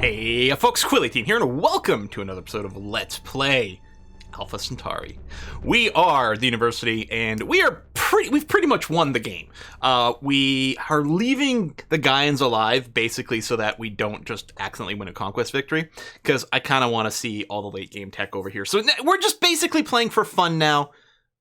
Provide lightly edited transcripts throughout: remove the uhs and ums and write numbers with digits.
Hey folks, Quilly here, and welcome to another episode of Let's Play Alpha Centauri. We are the university, and we've pretty much won the game. We are leaving the Gaians alive, basically so that we don't just accidentally win a conquest victory, because I kind of want to see all the late game tech over here. So we're just basically playing for fun now,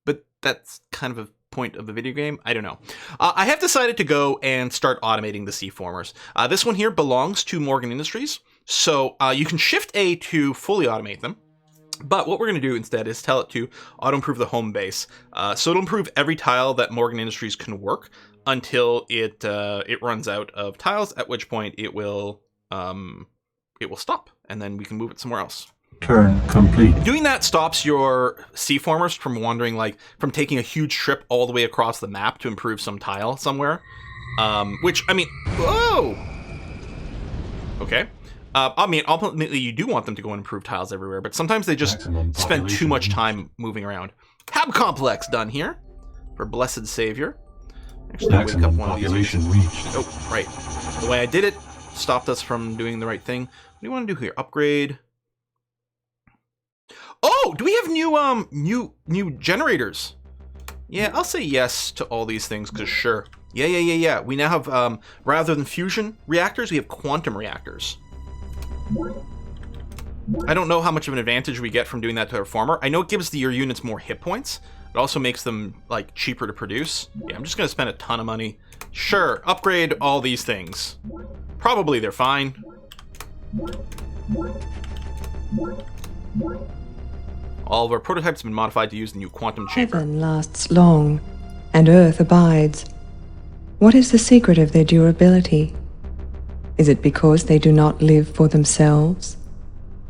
but that's kind of a point of the video game. I don't know. I have decided to go and start automating the C-formers. This one here belongs to Morgan Industries, so you can Shift A to fully automate them. But what we're going to do instead is tell it to auto-improve the home base. So it'll improve every tile that Morgan Industries can work until it runs out of tiles, at which point it will stop, and then we can move it somewhere else. Turn complete. Doing that stops your C-formers from wandering, from taking a huge trip all the way across the map to improve some tile somewhere. Which, I mean, whoa! Okay. Ultimately, you do want them to go and improve tiles everywhere, but sometimes they just spend too much time moving around. Hab complex done here for Blessed Savior. Actually, I'll wake up one of these. Oh, right. The way I did it stopped us from doing the right thing. What do you want to do here? Upgrade. Oh, do we have new generators? Yeah, I'll say yes to all these things, because sure. Yeah. We now have, rather than fusion reactors, we have quantum reactors. I don't know how much of an advantage we get from doing that to our farmer. I know it gives your units more hit points. It also makes them, cheaper to produce. Yeah, I'm just going to spend a ton of money. Sure, upgrade all these things. Probably they're fine. All of our prototypes have been modified to use the new quantum chamber. Heaven lasts long, and earth abides. What is the secret of their durability? Is it because they do not live for themselves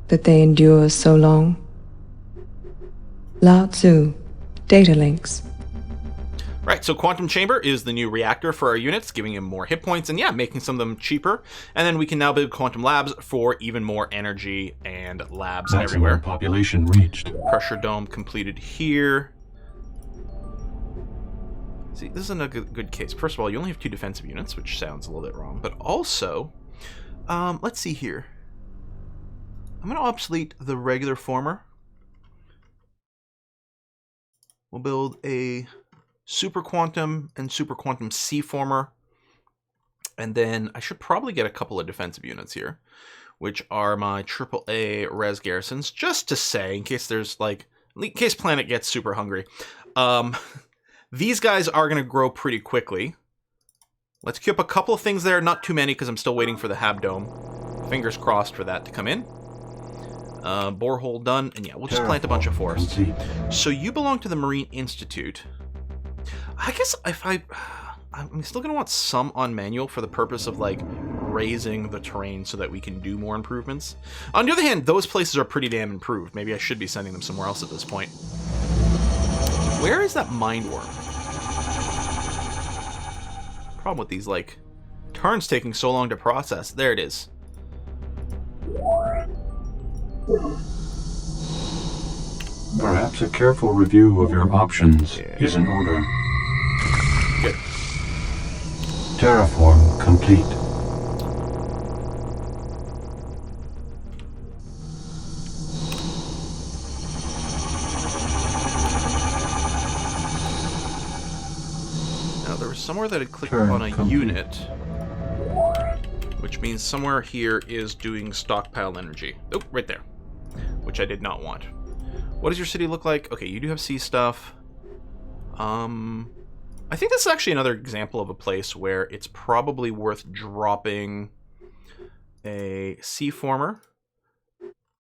that they endure so long? Lao Tzu, data links. Right, so Quantum Chamber is the new reactor for our units, giving them more hit points and, yeah, making some of them cheaper. And then we can now build Quantum Labs for even more energy and labs everywhere. Population reached. Pressure dome completed here. See, this isn't a good case. First of all, you only have 2 defensive units, which sounds a little bit wrong. But also, let's see here. I'm going to obsolete the regular former. We'll build a Super Quantum and Super Quantum C former. And then I should probably get a couple of defensive units here, which are my AAA res garrisons, just to say, in case there's in case Planet gets super hungry. These guys are going to grow pretty quickly. Let's queue up a couple of things there, not too many because I'm still waiting for the Hab Dome. Fingers crossed for that to come in. Borehole done, and yeah, we'll just plant a bunch of forests. So you belong to the Marine Institute. I guess I'm still going to want some on manual for the purpose of, raising the terrain so that we can do more improvements. On the other hand, those places are pretty damn improved. Maybe I should be sending them somewhere else at this point. Where is that mind worm? Problem with these, turns taking so long to process. There it is. Perhaps a careful review of your options is in order. Good. Terraform complete. Now, there was somewhere that had clicked on a unit, which means somewhere here is doing stockpile energy. Oh, right there. Which I did not want. What does your city look like? Okay, you do have sea stuff. I think this is actually another example of a place where it's probably worth dropping a sea former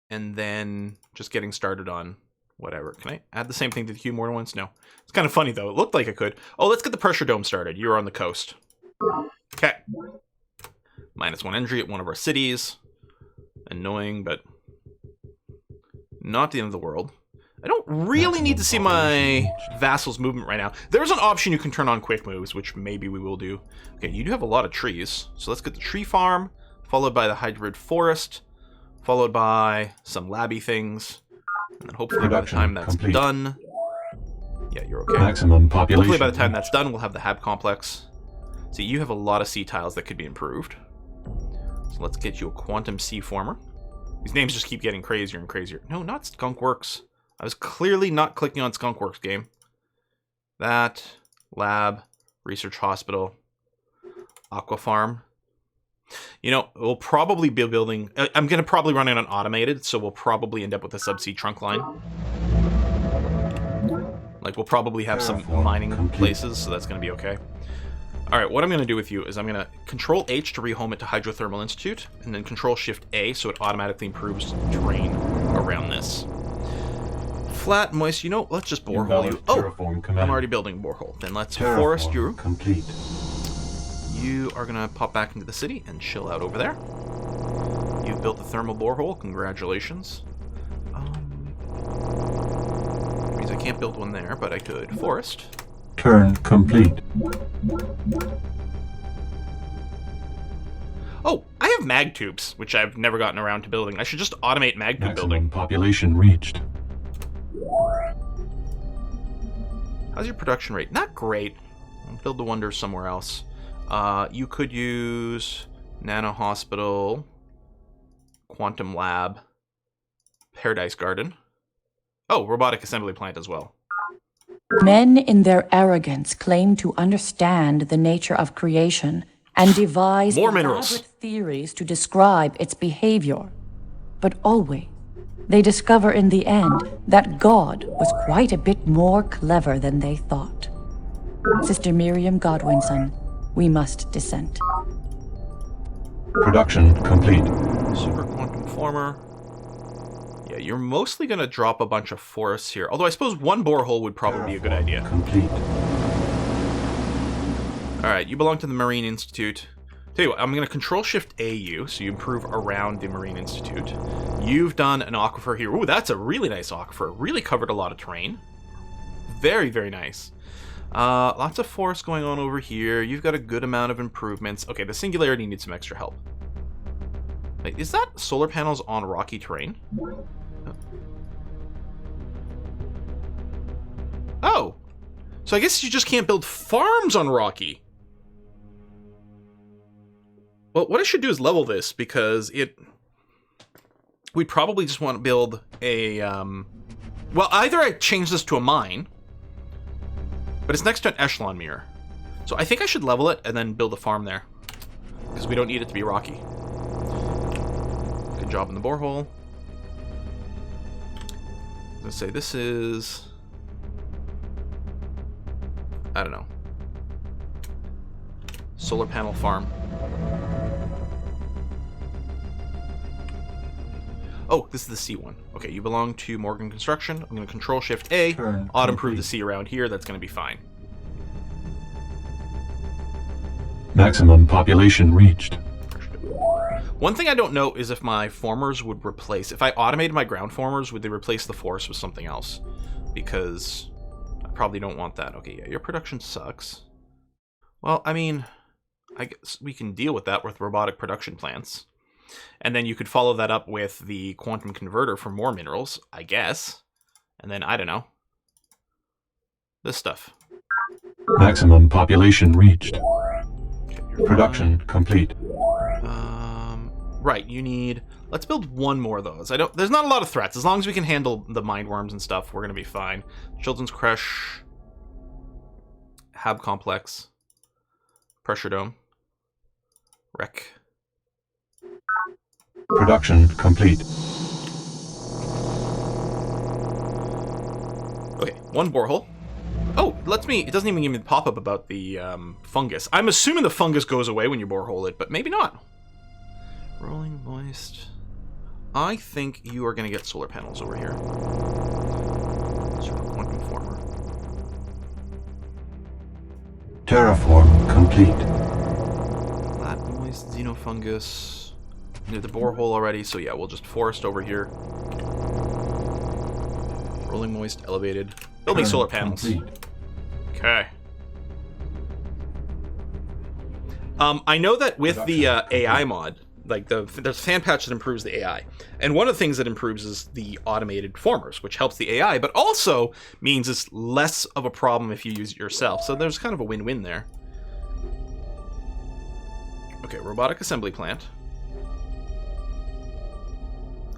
and then just getting started on whatever. Can I add the same thing to the queue more than once? No. It's kind of funny, though. It looked like I could. Oh, let's get the pressure dome started. You're on the coast. Okay. -1 energy at one of our cities. Annoying, but not the end of the world. I don't really need to see my vassals' movement right now. There's an option you can turn on quick moves, which maybe we will do. Okay, you do have a lot of trees. So let's get the tree farm, followed by the hybrid forest, followed by some labby things. And then hopefully by the time that's done... Yeah, you're okay. Maximum population. Hopefully by the time that's done, we'll have the Hab complex. See, you have a lot of sea tiles that could be improved. So let's get you a quantum sea former. These names just keep getting crazier and crazier. No, not Skunkworks. I was clearly not clicking on Skunkworks game. That, lab, research hospital, aqua farm. You know, we'll probably be building... I'm going to probably run it on automated, so we'll probably end up with a subsea trunk line. Like, we'll probably have some mining places, so that's going to be okay. Alright, what I'm going to do with you is I'm going to Control H to rehome it to Hydrothermal Institute, and then Control Shift A so it automatically improves terrain around this. Flat, moist, you know, let's just borehole you. Oh, I'm already building a borehole. Then let's forest you. Complete. You are going to pop back into the city and chill out over there. You've built the thermal borehole. Congratulations. Means I can't build one there, but I could. Forest. Turn complete. Oh, I have mag tubes, which I've never gotten around to building. I should just automate mag tube Maximum building. population reached. How's your production rate? Not great. I'll build the wonders somewhere else. You could use Nano Hospital, Quantum Lab, Paradise Garden. Oh, Robotic Assembly Plant as well. Men in their arrogance claim to understand the nature of creation and devise More minerals. elaborate theories to describe its behavior. But always, they discover in the end that God was quite a bit more clever than they thought. Sister Miriam Godwinson, we must dissent. Production complete. Super Quantum Former. Yeah, you're mostly going to drop a bunch of forests here. Although I suppose one borehole would probably be a good idea. Complete. Alright, you belong to the Marine Institute. Tell you what, I'm going to Control-Shift-A you, so you improve around the Marine Institute. You've done an aquifer here. Ooh, that's a really nice aquifer. Really covered a lot of terrain. Very, very nice. Lots of forest going on over here. You've got a good amount of improvements. Okay, the Singularity needs some extra help. Wait, is that solar panels on rocky terrain? Oh! So I guess you just can't build farms on rocky. Well, what I should do is level this, because we'd probably just want to build a, well, either I change this to a mine, but it's next to an echelon mirror. So I think I should level it and then build a farm there, because we don't need it to be rocky. Good job in the borehole. Let's say this is, I don't know, solar panel farm. Oh, this is the C one. Okay, you belong to Morgan Construction. I'm going to Control-Shift-A, auto-improve the C around here. That's going to be fine. Maximum population reached. One thing I don't know is if my formers would replace... If I automated my ground formers, would they replace the forest with something else? Because I probably don't want that. Okay, yeah, your production sucks. Well, I mean, I guess we can deal with that with robotic production plants. And then you could follow that up with the quantum converter for more minerals, I guess. And then, I don't know. This stuff. Maximum population reached. Okay, Production complete. Right, you need... Let's build one more of those. There's not a lot of threats. As long as we can handle the mind worms and stuff, we're going to be fine. Children's Creche. Hab Complex. Pressure Dome. Wreck. Production complete. Okay, one borehole. Oh, it doesn't even give me the pop-up about the fungus. I'm assuming the fungus goes away when you borehole it, but maybe not. Rolling moist. I think you are going to get solar panels over here. Super quantum former. Terraform complete. Flat moist, xenofungus. Near the borehole already, so yeah, we'll just forest over here. Rolling moist, elevated. Building solar panels. Complete. Okay. I know that with the AI mod, like there's a fan patch that improves the AI, and one of the things that improves is the automated formers, which helps the AI, but also means it's less of a problem if you use it yourself. So there's kind of a win-win there. Okay, robotic assembly plant.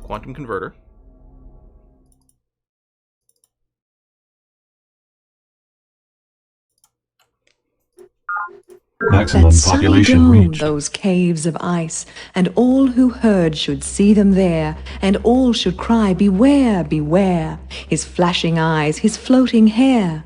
Quantum converter. Maximum That sunny population dome, reached. those caves of ice, and all who heard should see them there, and all should cry, beware, beware, his flashing eyes, his floating hair.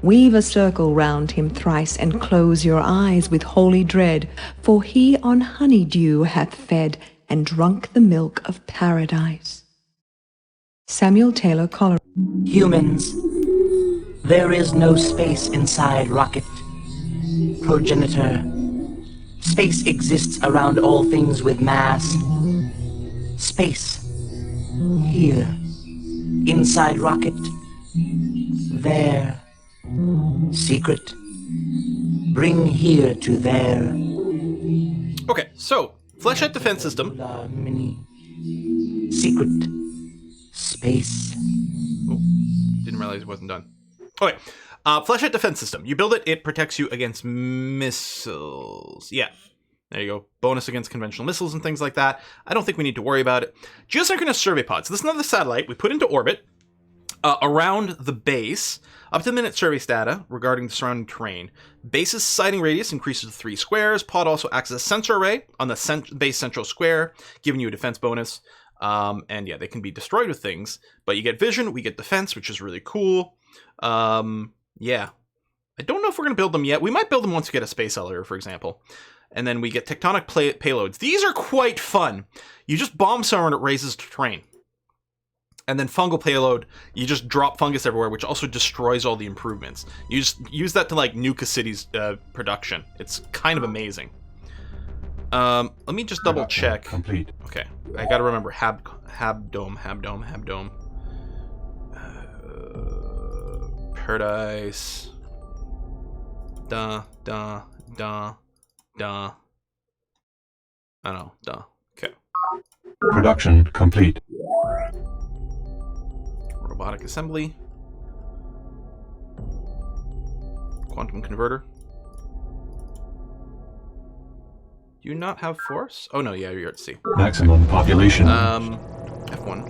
Weave a circle round him thrice, and close your eyes with holy dread, for he on honeydew hath fed, and drunk the milk of paradise. Samuel Taylor Coleridge. Humans, there is no space inside rocket. Progenitor. Space exists around all things with mass. Space. Here. Inside rocket. There. Secret. Bring here to there. Okay, so fleshlight defense system. Mini. Secret. Space. Oh, didn't realize it wasn't done. Okay, fleshlight defense system. You build it, it protects you against missiles. Yeah, there you go. Bonus against conventional missiles and things like that. I don't think we need to worry about it. Geosynchronous survey pods. So this is another satellite we put into orbit around the base. Up to the minute survey data regarding the surrounding terrain. Base's sighting radius increases to 3 squares. Pod also acts as a sensor array on the base central square, giving you a defense bonus. And yeah, they can be destroyed with things, but you get vision, we get defense, which is really cool. Yeah. I don't know if we're going to build them yet. We might build them once we get a space elevator, for example. And then we get tectonic payloads. These are quite fun. You just bomb someone, it raises terrain. And then fungal payload, you just drop fungus everywhere, which also destroys all the improvements. You just use that to like nuke a city's production. It's kind of amazing. Let me just double check. Complete. Okay, I gotta remember Habdome. Paradise. I don't know. Okay. Production complete. Robotic assembly. Quantum converter. Do you not have force? Oh no, yeah, you're at sea. Maximum population. F1.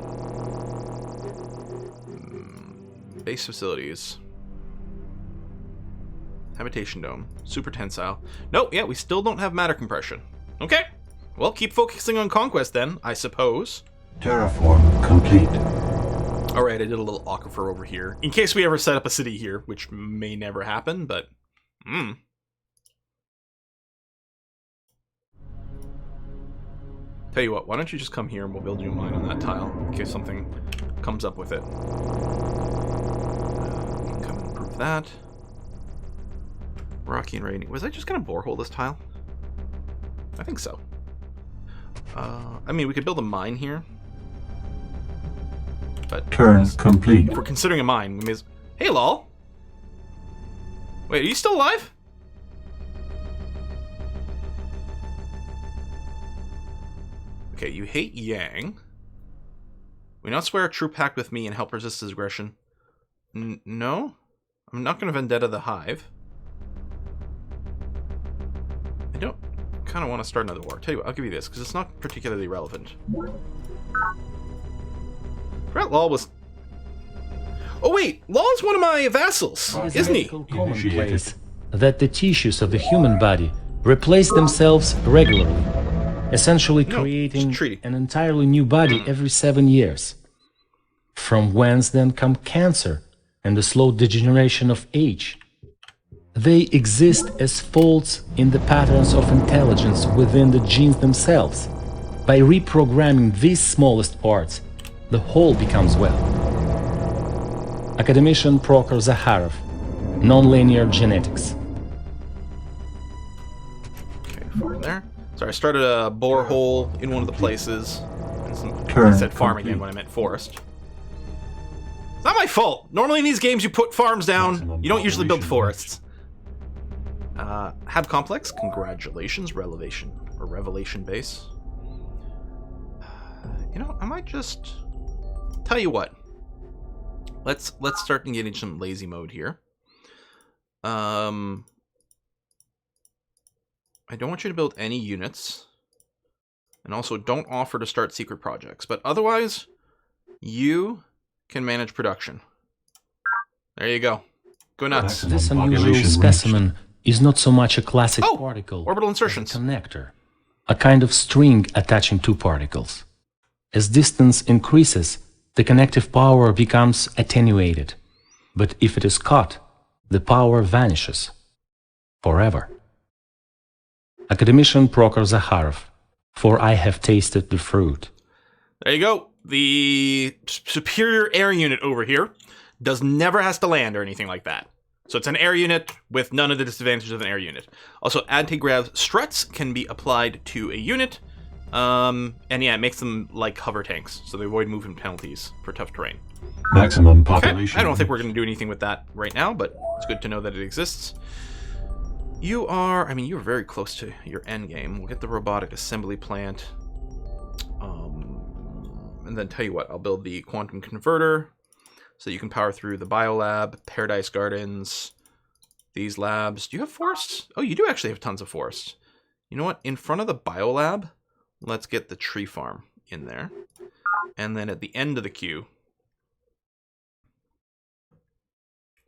Base facilities. Habitation dome. Super tensile. Nope, yeah, we still don't have matter compression. Okay. Well, keep focusing on conquest then, I suppose. Terraform complete. Alright, I did a little aquifer over here. In case we ever set up a city here, which may never happen, but... Tell you what, why don't you just come here and we'll build you a mine on that tile, in case something comes up with it. We can come and improve that. Rocky and rainy. Was I just gonna borehole this tile? I think so. I mean, we could build a mine here. But Turn complete. if we're considering a mine, we may as... Hey, lol! Wait, are you still alive? Okay, you hate Yang. We not swear a true pact with me and help resist his aggression. No? I'm not gonna vendetta the hive. I don't kind of want to start another war. Tell you what, I'll give you this, because it's not particularly relevant. Forgot Law was... Oh wait, Law is one of my vassals, isn't he? Commonplace that the tissues of the human body replace themselves regularly, essentially creating an entirely new body every 7 years. From whence then come cancer and the slow degeneration of age. They exist as faults in the patterns of intelligence within the genes themselves. By reprogramming these smallest parts, the whole becomes well. Academician Prokhor Zakharov, Nonlinear Genetics. Okay, farm there. Sorry, I started a borehole in one of the places. Turn I said farm complete. again when I meant forest. It's not my fault. Normally in these games you put farms down. You don't usually build forests. Hab complex. Congratulations, revelation base. You know, I might just tell you what. Let's start getting some lazy mode here. I don't want you to build any units And also don't offer to start secret projects. But otherwise, you can manage production. There you go. Go nuts. This unusual specimen is not so much a classic Oh, particle orbital insertions. as a connector, a kind of string attaching two particles. As distance increases, the connective power becomes attenuated. But if it is cut, the power vanishes forever. Academician Prokhor Zakharov, for I have tasted the fruit. There you go. The superior air unit over here never has to land or anything like that. So it's an air unit with none of the disadvantages of an air unit. Also, anti-grav struts can be applied to a unit. And yeah, it makes them like hover tanks, so they avoid movement penalties for tough terrain. Maximum population. Okay. I don't think we're going to do anything with that right now, but it's good to know that it exists. You are, I mean, you're very close to your end game. We'll get the robotic assembly plant. And then tell you what, I'll build the quantum converter so that you can power through the biolab, Paradise Gardens, these labs. Do you have forests? Oh, you do actually have tons of forests. You know what? In front of the biolab, let's get the tree farm in there. And then at the end of the queue,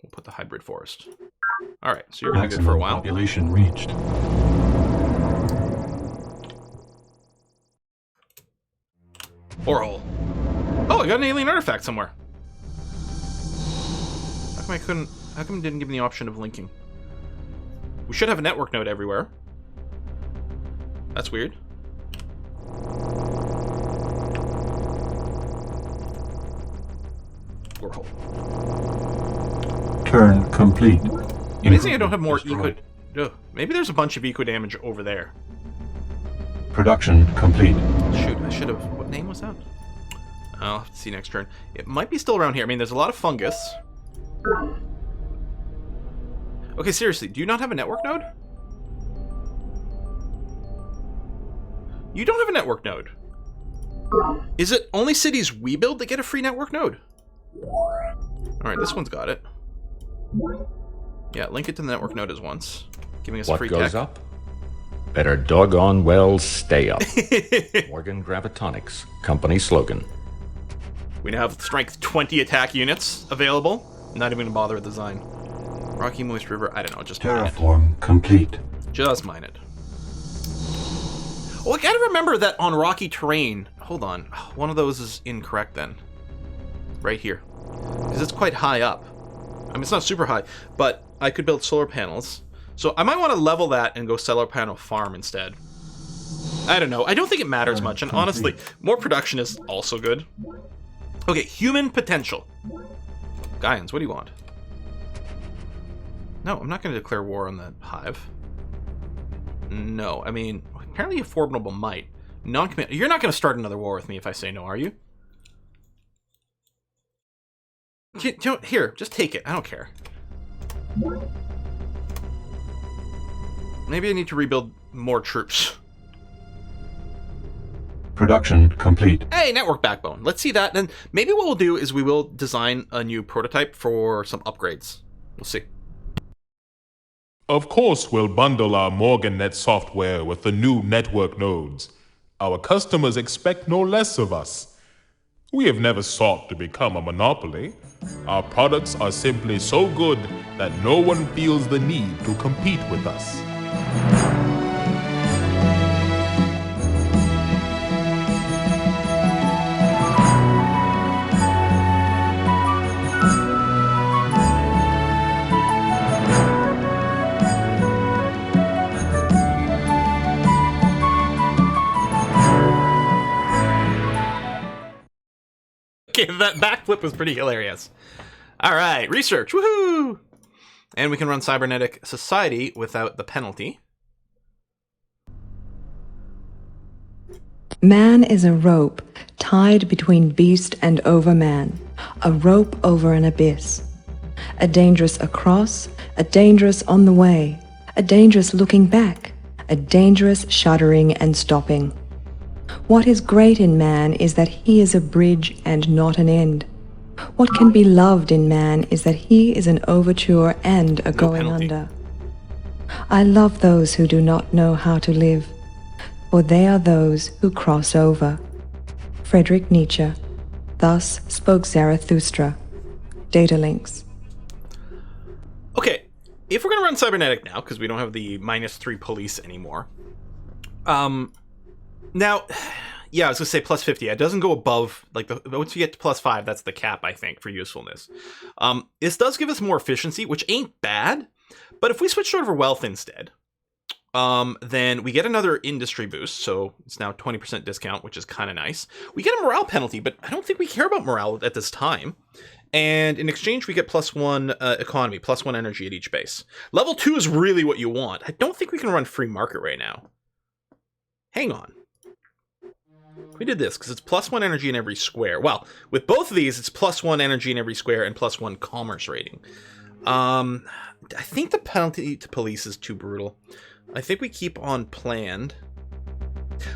we'll put the hybrid forest. All right, so you're going to be good for a while. Population reached. Borehole. Oh, I got an alien artifact somewhere. How come it didn't give me the option of linking? We should have a network node everywhere. That's weird. Borehole. Turn complete. Amazing I don't have more eco... Ugh, maybe there's a bunch of eco damage over there. Production complete. Shoot, I should have... What name was that? I'll have to see next turn. It might be still around here. I mean, there's a lot of fungus. Okay, seriously, do you not have a network node? You don't have a network node. Is it only cities we build that get a free network node? Alright, this one's got it. Yeah, link it to the network node as once. Giving us free tech. What goes up? Better doggone well stay up. Morgan Gravitonics, company slogan. We now have strength 20 attack units available. Not even gonna bother with design. Rocky Moist River, I don't know, just mine it. Terraform complete. Just mine it. Oh, I gotta remember that on rocky terrain. Hold on, one of those is incorrect then. Right here. Because it's quite high up. I mean, it's not super high, but I could build solar panels. So I might want to level that and go solar panel farm instead. I don't know. I don't think it matters much, and honestly, more production is also good. Okay, human potential. Gaians, what do you want? No, I'm not going to declare war on the hive. No, I mean, apparently a formidable might. Non-commit. You're not going to start another war with me if I say no, are you? Here, just take it. I don't care. Maybe I need to rebuild more troops. Production complete. Hey, network backbone. Let's see that. And maybe what we'll do is we will design a new prototype for some upgrades. We'll see. Of course, we'll bundle our MorganNet software with the new network nodes. Our customers expect no less of us. We have never sought to become a monopoly. Our products are simply so good that no one feels the need to compete with us. Okay, that backflip was pretty hilarious. All right, research, woohoo! And we can run Cybernetic Society without the penalty. Man is a rope tied between beast and overman, a rope over an abyss. A dangerous across, a dangerous on the way, a dangerous looking back, a dangerous shuddering and stopping. What is great in man is that he is a bridge and not an end. What can be loved in man is that he is an overture and a going under. I love those who do not know how to live, or they are those who cross over. Friedrich Nietzsche. Thus spoke Zarathustra. Data links. Okay, if we're going to run cybernetic now, because we don't have the -3 police anymore. Now, yeah, I was going to say plus 50. It doesn't go above, like, once you get to plus 5, that's the cap, I think, for usefulness. This does give us more efficiency, which ain't bad, but if we switched over wealth instead, then we get another industry boost, so it's now 20% discount, which is kind of nice. We get a morale penalty, but I don't think we care about morale at this time. And in exchange, we get +1 economy, +1 energy at each base. Level 2 is really what you want. I don't think we can run free market right now. Hang on. We did this, because it's +1 energy in every square. Well, with both of these, it's +1 energy in every square and +1 commerce rating. I think the penalty to police is too brutal. I think we keep on planned.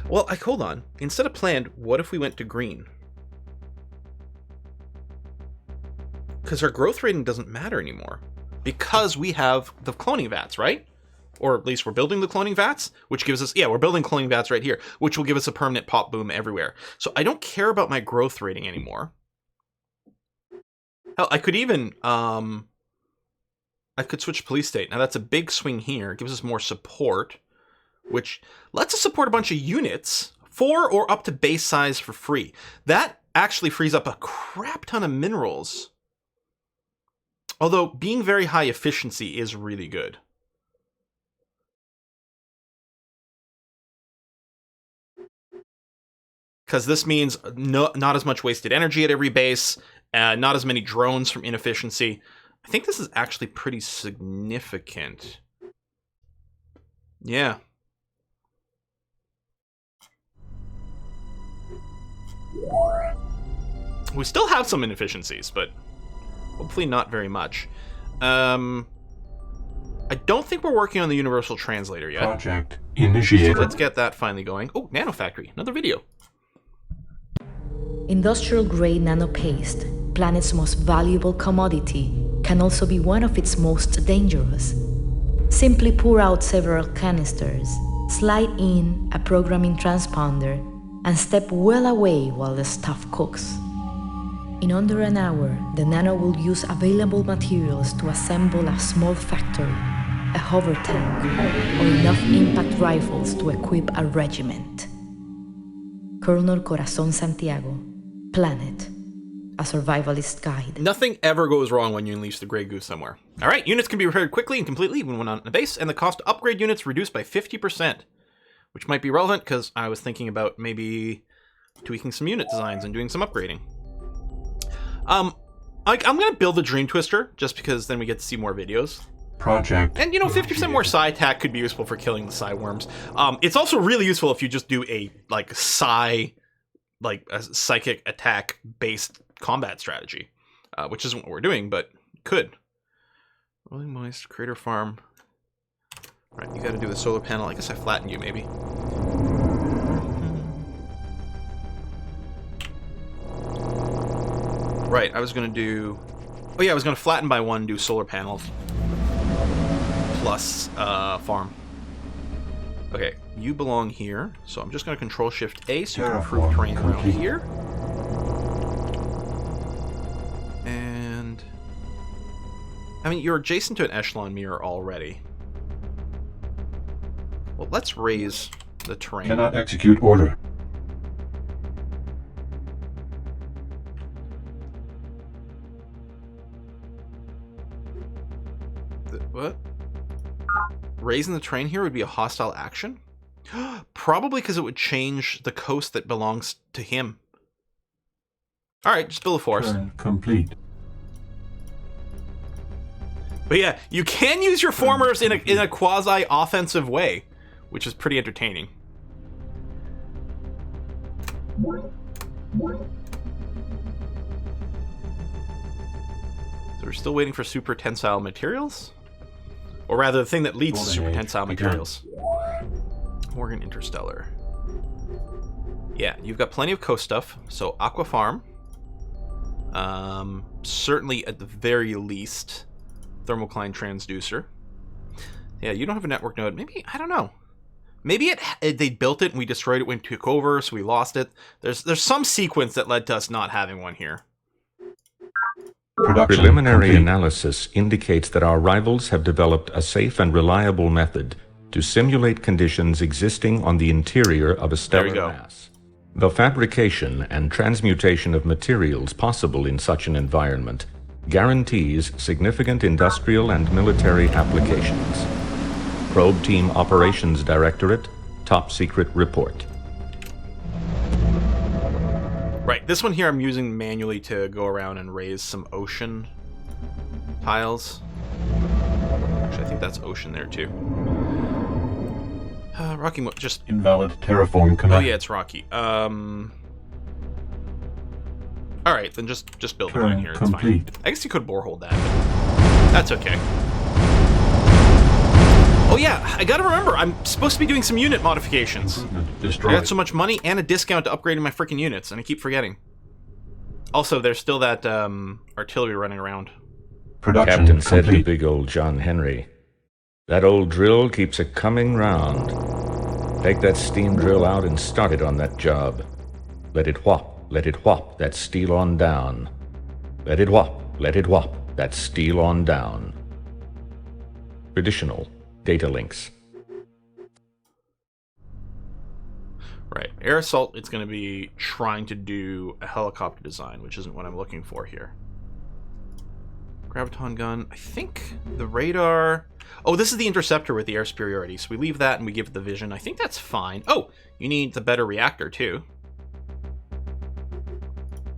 Well, hold on. Instead of planned, what if we went to green? Because our growth rating doesn't matter anymore. Because we have the cloning vats, right? Or at least we're building the cloning vats, which gives us... Yeah, we're building cloning vats right here, which will give us a permanent pop boom everywhere. So I don't care about my growth rating anymore. Hell, I could even... I could switch police state. Now that's a big swing here. It gives us more support, which lets us support a bunch of units for or up to base size for free. That actually frees up a crap ton of minerals. Although being very high efficiency is really good. Because this means not as much wasted energy at every base, not as many drones from inefficiency. I think this is actually pretty significant. Yeah. We still have some inefficiencies, but hopefully not very much. I don't think we're working on the universal translator yet. Project initiated. So let's get that finally going. Oh, nanofactory. Another video. Industrial-grade nanopaste, planet's most valuable commodity, can also be one of its most dangerous. Simply pour out several canisters, slide in a programming transponder, and step well away while the stuff cooks. In under an hour, the nano will use available materials to assemble a small factory, a hover tank, or enough impact rifles to equip a regiment. Colonel Corazon Santiago, Planet, a survivalist guide. Nothing ever goes wrong when you unleash the Grey Goose somewhere. All right, units can be repaired quickly and completely even when on a base, and the cost to upgrade units reduced by 50%, which might be relevant because I was thinking about maybe tweaking some unit designs and doing some upgrading. I'm going to build the Dream Twister just because then we get to see more videos. Project. And, 50% more psi attack could be useful for killing the psi worms. It's also really useful if you just do a, psi, a psychic attack-based combat strategy, which isn't what we're doing, but could. Rolling Moist, Crater Farm. Right, you gotta do the solar panel. I guess I flattened you, maybe. Right, I was gonna do... Oh yeah, I was gonna flatten by 1, do solar panels. Plus, farm. Okay, you belong here, so I'm just gonna Control-Shift-A so you can improve terrain around here. And... I mean, you're adjacent to an echelon mirror already. Well, let's raise the terrain. Cannot execute order. What? Raising the terrain here would be a hostile action? Probably because it would change the coast that belongs to him. Alright, just build a forest. Turn complete. But yeah, you can use your formers in a quasi-offensive way, which is pretty entertaining. So we're still waiting for super tensile materials? Or rather, the thing that leads to super tensile materials. Morgan Interstellar. Yeah, you've got plenty of coast stuff. So, Aqua Farm. Certainly, at the very least, Thermocline Transducer. Yeah, you don't have a network node. Maybe, I don't know. Maybe they built it and we destroyed it when we took over, so we lost it. There's some sequence that led to us not having one here. Preliminary analysis indicates that our rivals have developed a safe and reliable method to simulate conditions existing on the interior of a stellar mass. The fabrication and transmutation of materials possible in such an environment guarantees significant industrial and military applications. Probe Team Operations Directorate, Top Secret Report. Right, this one here I'm using manually to go around and raise some ocean tiles. Actually, I think that's ocean there too. Rocky, just... Invalid terraform command. Oh yeah, it's Rocky. Alright, then just build it in here, it's fine. I guess you could borehole that, but that's okay. Oh yeah, I gotta remember, I'm supposed to be doing some unit modifications. I got so much money and a discount to upgrading my freaking units, and I keep forgetting. Also, there's still that artillery running around. Captain said to big old John Henry, "That old drill keeps it coming round. Take that steam drill out and start it on that job. Let it whop that steel on down. Let it whop that steel on down." Traditional data links. Right, air assault, it's going to be trying to do a helicopter design, which isn't what I'm looking for here. Graviton gun, I think the radar... Oh, this is the interceptor with the air superiority, so we leave that and we give it the vision. I think that's fine. Oh, you need the better reactor too.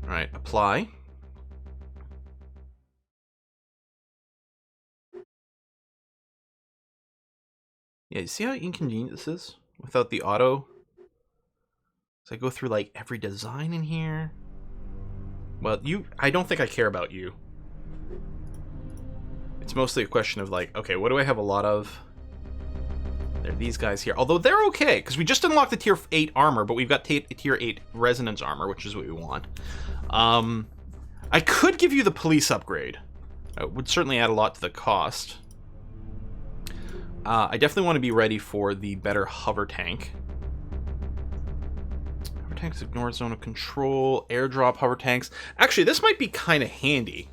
Alright, apply. Yeah, you see how inconvenient this is without the auto? So I go through like every design in here. Well, I don't think I care about you. It's mostly a question of like, okay, what do I have a lot of? There are these guys here. Although they're okay, because we just unlocked the tier 8 armor, but we've got tier 8 resonance armor, which is what we want. I could give you the police upgrade. It would certainly add a lot to the cost. I definitely want to be ready for the better hover tank. Hover tanks ignore zone of control. Airdrop hover tanks. Actually, this might be kind of handy,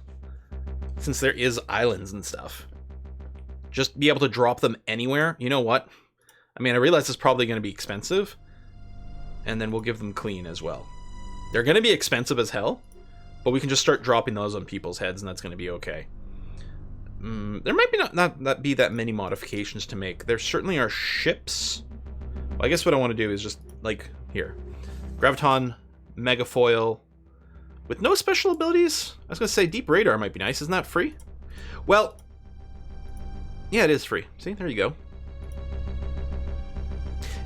since there is islands and stuff. Just be able to drop them anywhere. You know what? I mean, I realize it's probably going to be expensive. And then we'll give them clean as well. They're going to be expensive as hell, but we can just start dropping those on people's heads, and that's going to be okay. There might be not be that many modifications to make. There certainly are ships. Well, I guess what I want to do is just, like, here. Graviton, Megafoil, with no special abilities? I was going to say Deep Radar might be nice. Isn't that free? Well, yeah, it is free. See, there you go.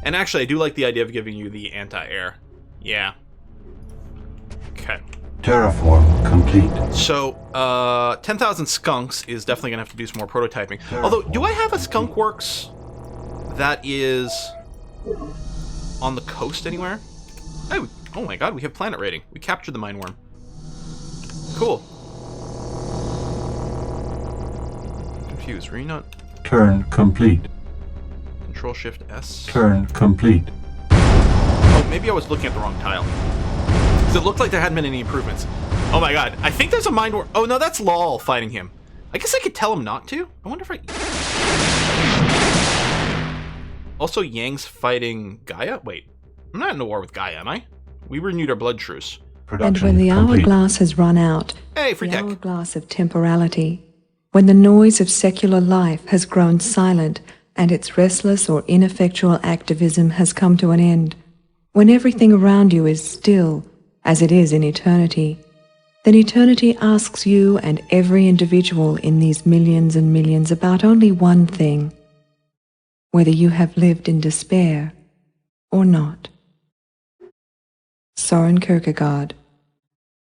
And actually, I do like the idea of giving you the anti-air. Yeah. Okay. Terraform complete. So, 10,000 skunks is definitely going to have to do some more prototyping. Although, do I have a skunk works that is on the coast anywhere? Oh my god, we have planet rating. We captured the mine worm. Cool. Confused, were you not? Turn complete. Control Shift S. Turn complete. Oh, maybe I was looking at the wrong tile. Because it looked like there hadn't been any improvements. Oh my god, I think there's a mine worm. Oh no, that's Lol fighting him. I guess I could tell him not to. I wonder if I... Also, Yang's fighting Gaia? Wait, I'm not in a war with Gaia, am I? We renewed our blood truce. And when the hourglass has run out, hey, free the tech. hourglass of temporality, when the noise of secular life has grown silent and its restless or ineffectual activism has come to an end, when everything around you is still, as it is in eternity, then eternity asks you and every individual in these millions and millions about only one thing: whether you have lived in despair or not. Soren Kierkegaard,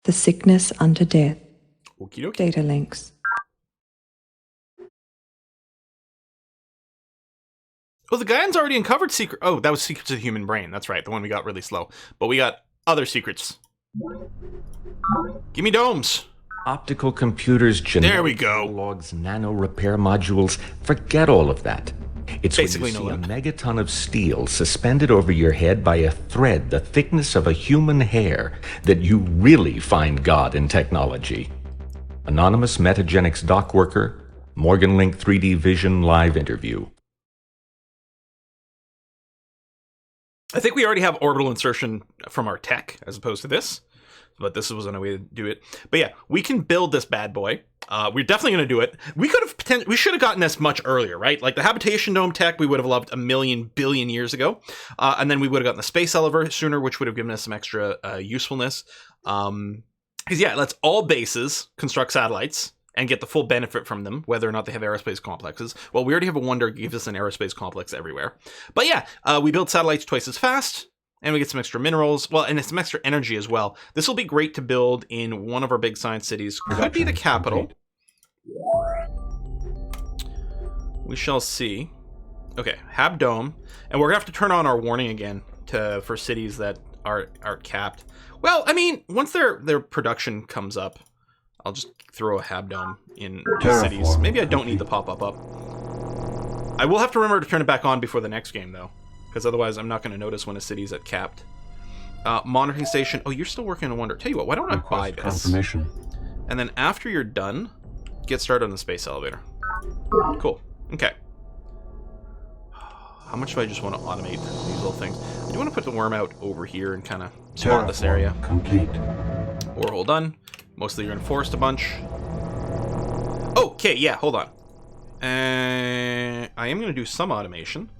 The Sickness Unto Death. Okie dokie. Data links. Oh, the Gaian's already uncovered secret. Oh, that was Secrets of the Human Brain. That's right, the one we got really slow. But we got other secrets. Give me domes. Optical computers, genetic there we go. logs, nano repair modules. Forget all of that. It's basically when you no see limp. a megaton of steel suspended over your head by a thread the thickness of a human hair that you really find God in technology. Anonymous Metagenics dock worker, Morgan Link 3D Vision live interview. I think we already have orbital insertion from our tech as opposed to this, but this wasn't a way to do it. But yeah, we can build this bad boy. We're definitely going to do it. We should have gotten this much earlier, right? Like the habitation dome tech, we would have loved 1,000,000 billion years ago. And then we would have gotten the space elevator sooner, which would have given us some extra usefulness. Because yeah, let's all bases construct satellites and get the full benefit from them, whether or not they have aerospace complexes. Well, we already have a wonder, gives us an aerospace complex everywhere. But yeah, we build satellites twice as fast, and we get some extra minerals, well, and some extra energy as well. This will be great to build in one of our big science cities. Could be the capital. We shall see. Okay, Hab Dome. And we're going to have to turn on our warning again for cities that are capped. Well, I mean, once their production comes up, I'll just throw a Hab Dome in cities. Maybe I don't need the pop-up up. I will have to remember to turn it back on before the next game, though. Because otherwise I'm not going to notice when a city's at capped. Monitoring station. Oh, you're still working on Wonder. Tell you what, why don't I buy this? Confirmation. And then after you're done, get started on the space elevator. Cool. Okay. How much do I just want to automate these little things? I do want to put the worm out over here and kind of spot this area. Complete. Orbital done. Mostly you're in forest a bunch. Okay, yeah, hold on. I am going to do some automation.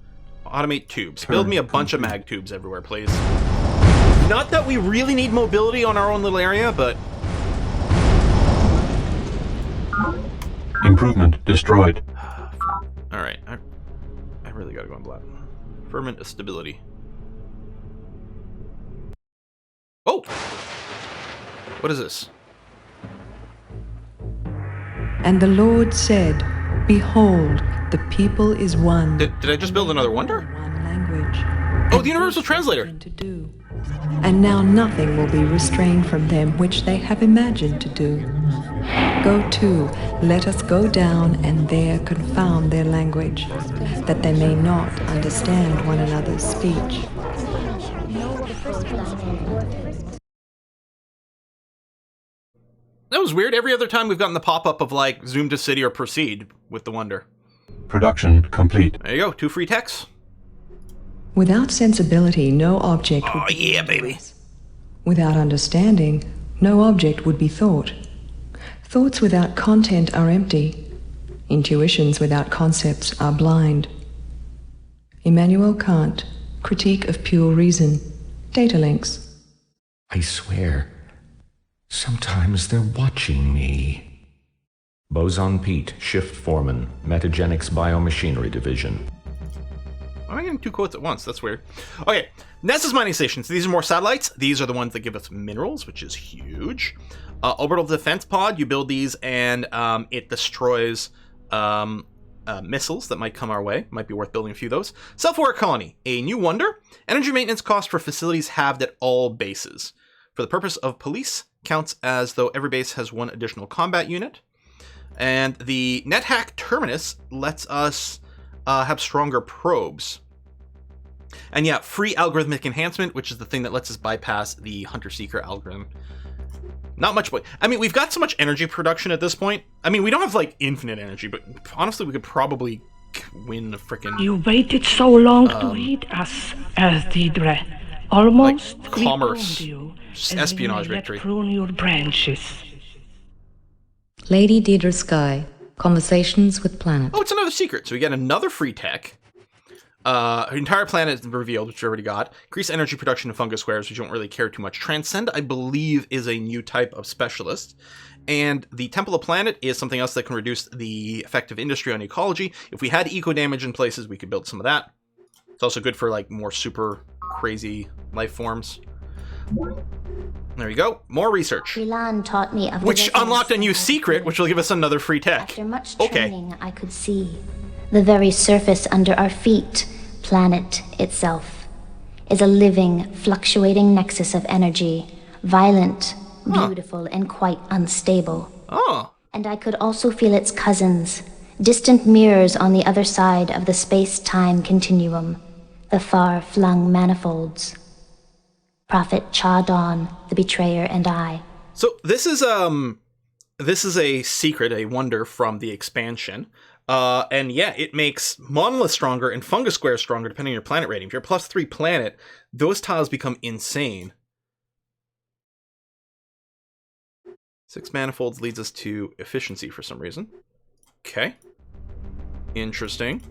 Automate tubes. Build me a bunch of mag tubes everywhere, please. Not that we really need mobility on our own little area, but... Improvement destroyed. Alright, I really gotta go on black. Ferment stability. Oh! What is this? And the Lord said, Behold, the people is one. Did I just build another wonder? One language. Oh, the universal translator! To do. And now nothing will be restrained from them which they have imagined to do. Go to, let us go down and there confound their language, that they may not understand one another's speech. That was weird. Every other time we've gotten the pop-up of like zoom to city or proceed with the wonder. Production complete. There you go, 2 free techs. Without sensibility, no object would be yeah, baby. Without understanding, no object would be thought. Thoughts without content are empty. Intuitions without concepts are blind. Immanuel Kant, Critique of Pure Reason. Data links. I swear, sometimes they're watching me. Boson Pete, Shift Foreman, Metagenics Biomachinery Division. Why am I getting 2 quotes at once? That's weird. Okay, Nessus mining stations. These are more satellites. These are the ones that give us minerals, which is huge. Orbital defense pod. You build these, and it destroys missiles that might come our way. Might be worth building a few of those. Self-aware colony. A new wonder. Energy maintenance cost for facilities halved at all bases. For the purpose of police, counts as though every base has 1 additional combat unit. And the NetHack Terminus lets us have stronger probes. And yeah, free algorithmic enhancement, which is the thing that lets us bypass the hunter-seeker algorithm. Not much, but I mean, we've got so much energy production at this point. I mean, we don't have like infinite energy, but honestly, we could probably win the frickin'... You waited so long to read us, as Deidre. Almost like commerce, you, espionage victory. Prune your branches. Lady Deidre Sky, Conversations with Planet. Oh, it's another secret. So we get another free tech. Her entire planet is revealed, which we already got. Increase energy production of fungus squares, which you don't really care too much. Transcend, I believe, is a new type of specialist. And the Temple of Planet is something else that can reduce the effect of industry on ecology. If we had eco damage in places, we could build some of that. It's also good for like more super crazy life forms. There you go. More research. Rilan taught me of which unlocked a new secret, which will give us another free tech. After much training, I could see the very surface under our feet, planet itself, is a living, fluctuating nexus of energy, violent, beautiful, and quite unstable. Oh. And I could also feel its cousins, distant mirrors on the other side of the space-time continuum, the far-flung manifolds. Prophet Cha Don, the betrayer, and I. So this is a secret, a wonder from the expansion. And yeah, it makes monolith stronger and fungus squares stronger depending on your planet rating. If you're a +3 planet, those tiles become insane. 6 manifolds leads us to efficiency for some reason. Okay. Interesting.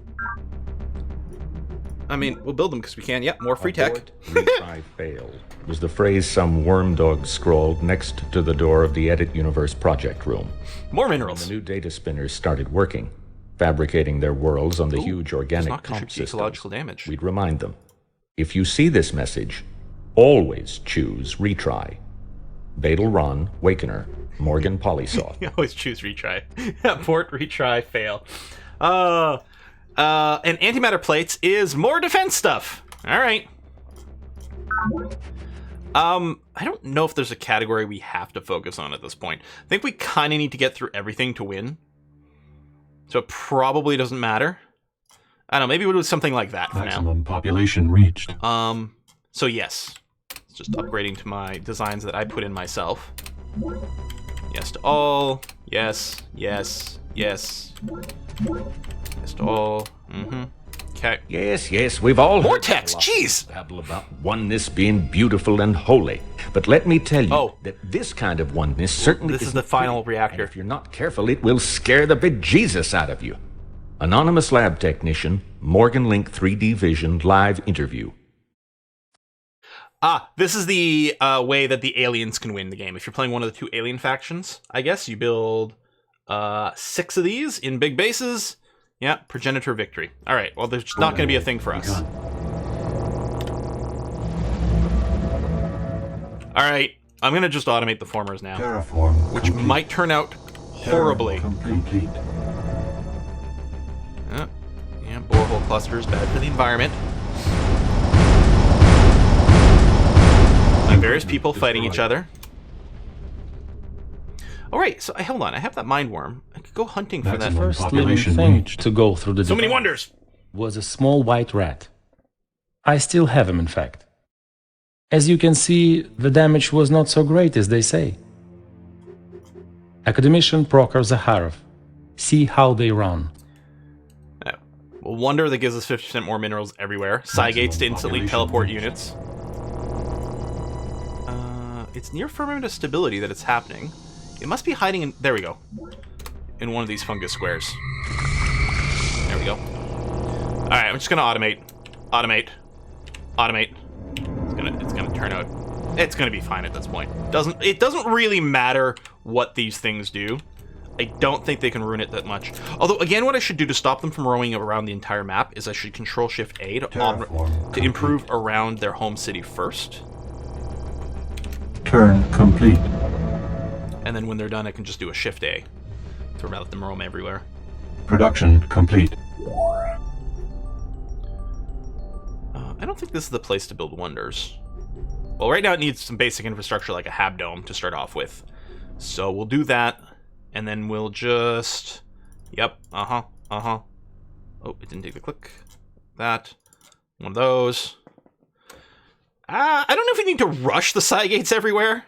I mean, we'll build them because we can. Yep, more free tech. Retry fail was the phrase some wormdog scrawled next to the door of the Edit Universe project room. More minerals. When the new data spinners started working, fabricating their worlds on the huge organic comp systems, damage. We'd remind them, if you see this message, always choose retry. Badal Ron, Wakener, Morgan Polysoft. You always choose retry. Port, retry, fail. And antimatter plates is more defense stuff. All right. I don't know if there's a category we have to focus on at this point. I think we kind of need to get through everything to win. So it probably doesn't matter. I don't know, maybe we'll do something like that for now. Maximum population reached. So yes. It's just upgrading to my designs that I put in myself. Yes to all. Yes, yes, yes. Yes to all. Mm-hmm. Okay. Yes, we've all more heard text. Jeez. Babble about oneness being beautiful and holy. But let me tell you that this kind of oneness certainly this is the final reactor. And if you're not careful, it will scare the bejesus out of you. Anonymous lab technician, Morgan Link 3D Vision live interview. This is the way that the aliens can win the game. If you're playing one of the 2 alien factions, I guess, you build 6 of these in big bases. Yeah, progenitor victory. All right, well, there's not going to be a thing for us. All right, I'm going to just automate the formers now. Terraform which complete. Might turn out horribly. Complete. Yeah, borehole clusters, bad for the environment. Various people fighting each other. All right, so hold on. I have that mind worm. I could go hunting for that. First living thing to go through the so many wonders was a small white rat. I still have him, in fact. As you can see, the damage was not so great as they say. Academician Prokhor Zakharov. See how they run. Well, wonder that gives us 50% more minerals everywhere. Cygates to instantly teleport units. It's near firmament of stability that it's happening. It must be hiding in... There we go. In one of these fungus squares. There we go. Alright, I'm just gonna automate. Automate. Automate. It's gonna turn out... It's gonna be fine at this point. It doesn't really matter what these things do. I don't think they can ruin it that much. Although, again, what I should do to stop them from roaming around the entire map is I should Control-Shift-A to improve around their home city first. Turn complete. And then when they're done, I can just do a Shift-A to let them roam everywhere. Production complete. I don't think this is the place to build wonders. Well, right now it needs some basic infrastructure like a Habdome to start off with. So we'll do that, and then we'll just... Yep, Oh, it didn't take the click. That. One of those. I don't know if we need to rush the Cygates everywhere.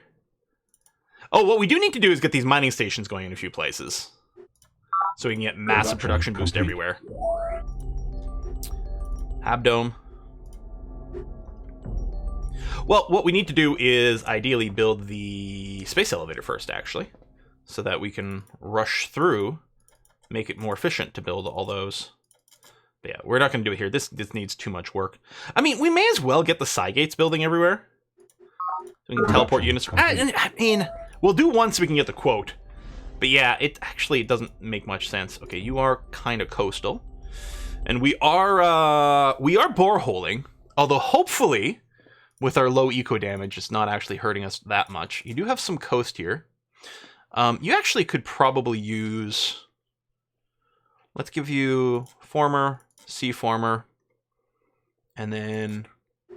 Oh, what we do need to do is get these mining stations going in a few places. So we can get massive production boost everywhere. Habdome. Well, what we need to do is ideally build the space elevator first, actually. So that we can rush through, make it more efficient to build all those. But yeah, we're not going to do it here. This needs too much work. I mean, we may as well get the Cygates building everywhere. So we can teleport units. I mean, we'll do one so we can get the quote. But yeah, it doesn't make much sense. Okay, you are kind of coastal. And we are boreholing. Although hopefully, with our low eco damage, it's not actually hurting us that much. You do have some coast here. You actually could probably use... Let's give you former, sea former, and then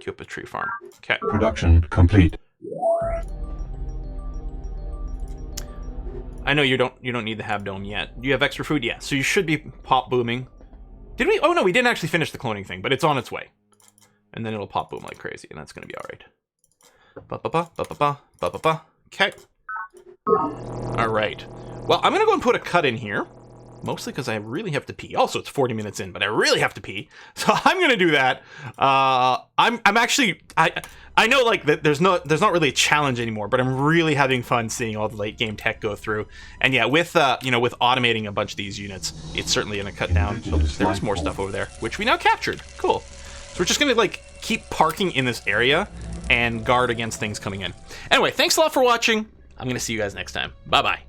queue up a tree farm. Okay. Production complete. I know you don't need the Habdome yet. Do you have extra food? Yeah, so you should be pop booming. Did we? Oh no, we didn't actually finish the cloning thing, but it's on its way. And then it'll pop boom like crazy, and that's gonna be alright. Ba-ba-ba. Okay. Alright. Well, I'm gonna go and put a cut in here. Mostly because I really have to pee. Also, it's 40 minutes in, but I really have to pee. So I'm gonna do that. I'm actually I know like that there's not really a challenge anymore, but I'm really having fun seeing all the late game tech go through. And yeah, with with automating a bunch of these units, it's certainly gonna cut down. Oh, there's more stuff over there, which we now captured. Cool. So we're just gonna like keep parking in this area and guard against things coming in. Anyway, thanks a lot for watching. I'm gonna see you guys next time. Bye bye.